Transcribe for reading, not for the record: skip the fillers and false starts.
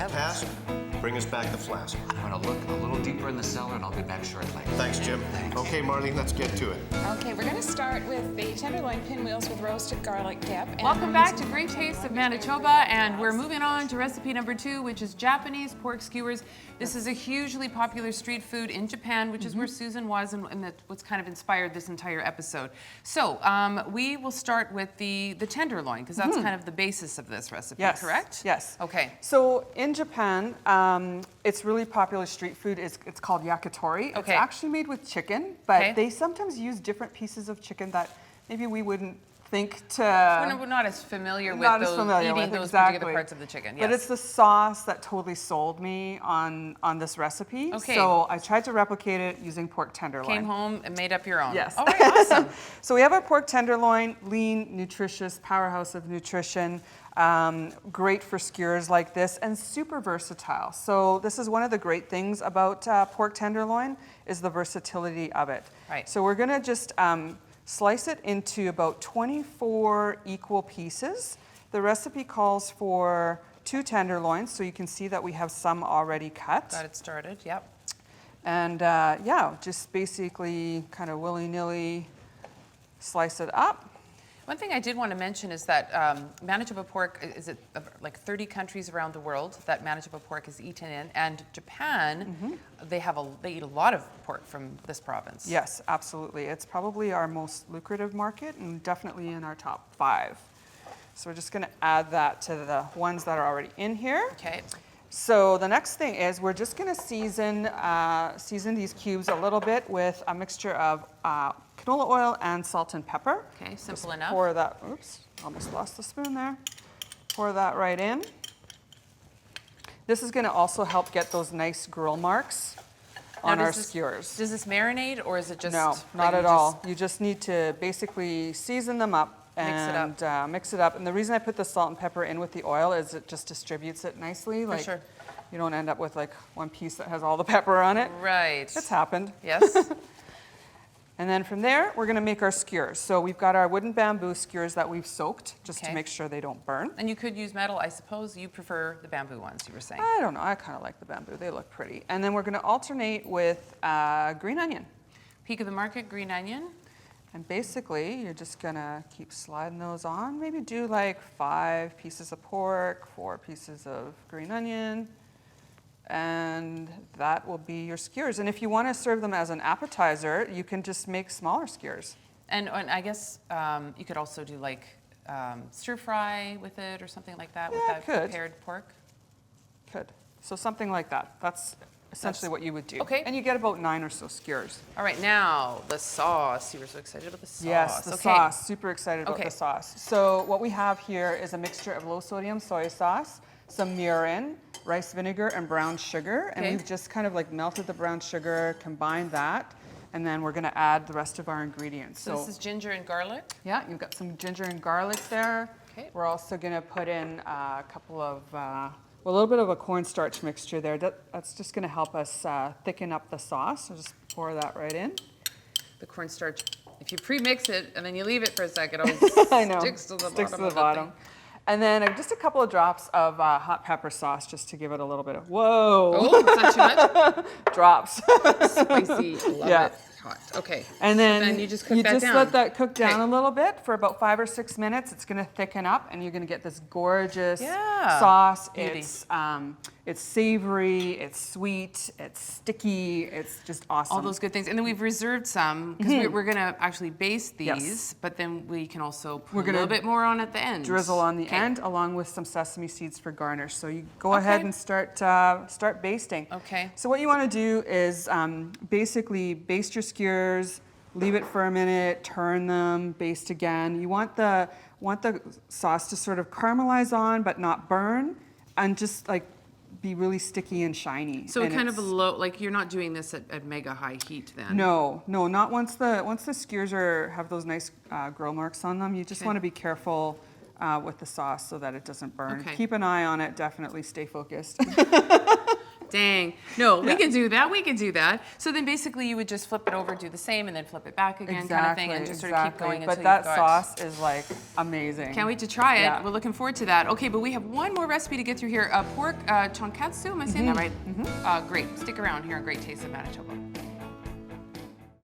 Have asked. Bring us back the flask. I'm gonna look a little deeper in the cellar and I'll be back shortly. Thanks, Jim. Thanks. Okay, Marlene, let's get to it. Okay, we're gonna start with the tenderloin pinwheels with roasted garlic dip. Welcome back to Great Taste of Manitoba, and we're moving on to recipe number 2, which is Japanese pork skewers. This is a hugely popular street food in Japan, which is where Susan was and that's what's kind of inspired this entire episode. So we will start with the tenderloin, because that's kind of the basis of this recipe, correct? Yes. Okay. So in Japan, it's really popular street food. It's called yakitori. Okay. It's actually made with chicken, but Okay. they sometimes use different pieces of chicken that maybe we wouldn't think to... We're not as familiar with Not as those, familiar eating with, those exactly. particular parts of the chicken. But it's the sauce that totally sold me on this recipe. Okay. So I tried to replicate it using pork tenderloin. Came home and made up your own. Yes. All right, awesome. So we have our pork tenderloin, lean, nutritious, powerhouse of nutrition, great for skewers like this, and super versatile. So this is one of the great things about pork tenderloin is the versatility of it. Right. So we're gonna just slice it into about 24 equal pieces. The recipe calls for 2 tenderloins, so you can see that we have some already cut. Got it started, yep. And yeah, just basically kind of willy-nilly slice it up. One thing I did want to mention is that Manitoba pork is like 30 countries around the world that Manitoba pork is eaten in, and Japan, they eat a lot of pork from this province. Yes, absolutely. It's probably our most lucrative market and definitely in our top 5. So we're just going to add that to the ones that are already in here. Okay. So the next thing is we're just going to season these cubes a little bit with a mixture of canola oil and salt and pepper. Okay, simple Just enough. Pour that, oops, almost lost the spoon there. Pour that right in. This is going to also help get those nice grill marks on our skewers. Does this marinate, or is it just... No, not at all. You just need to basically season them up and mix it up. And the reason I put the salt and pepper in with the oil is it just distributes it nicely. For sure. You don't end up with like one piece that has all the pepper on it. Right. It's happened. Yes. And then from there, we're going to make our skewers. So we've got our wooden bamboo skewers that we've soaked just to make sure they don't burn. And you could use metal. I suppose you prefer the bamboo ones, you were saying. I don't know. I kind of like the bamboo. They look pretty. And then we're going to alternate with green onion. Peak of the market, green onion. And basically, you're just going to keep sliding those on. Maybe do like 5 pieces of pork, 4 pieces of green onion. And that will be your skewers. And if you want to serve them as an appetizer, you can just make smaller skewers. And I guess you could also do like stir fry with it or something like that with that prepared pork. Could. So something like that. That's essentially what you would do. Okay. And you get about 9 or so skewers. All right, now the sauce. You were so excited about the sauce. Yes, the sauce. Super excited about the sauce. So what we have here is a mixture of low-sodium soy sauce, some mirin, rice vinegar, and brown sugar. And we've just kind of like melted the brown sugar, combined that, and then we're going to add the rest of our ingredients. So this is ginger and garlic? Yeah, you've got some ginger and garlic there. Okay. We're also going to put in a couple of, a little bit of a cornstarch mixture there. That's just going to help us thicken up the sauce. So just pour that right in. The cornstarch, if you pre-mix it and then you leave it for a second, it always sticks to the bottom. And then just a couple of drops of hot pepper sauce just to give it a little bit of, whoa. Oh, is that too much? Drops. Spicy, love it. Hot. Okay. And then you just cook that down. let that cook down a little bit for about 5 or 6 minutes. It's going to thicken up, and you're going to get this gorgeous sauce. Beauty. It's savory, it's sweet, it's sticky, it's just awesome. All those good things. And then we've reserved some, because we're going to actually baste these, but then we can also put a little bit more on at the end. Drizzle on the end, along with some sesame seeds for garnish. So you go ahead and start basting. Okay. So what you want to do is basically baste your skewers, leave it for a minute, turn them, baste again. You want the sauce to sort of caramelize on but not burn, and just like be really sticky and shiny. So kind of a low, like you're not doing this at mega high heat then? No, not once the skewers have those nice grill marks on them. You just want to be careful with the sauce so that it doesn't burn. Okay. Keep an eye on it, definitely stay focused. Dang. No, we can do that. We can do that. So then basically you would just flip it over, do the same, and then flip it back again, kind of thing, and just sort of keep going until But that you've got. sauce is like amazing. Can't wait to try it. Yeah. We're looking forward to that. Okay, but we have one more recipe to get through here. Pork tonkatsu, am I saying that right? Great. Stick around here on Great Taste of Manitoba.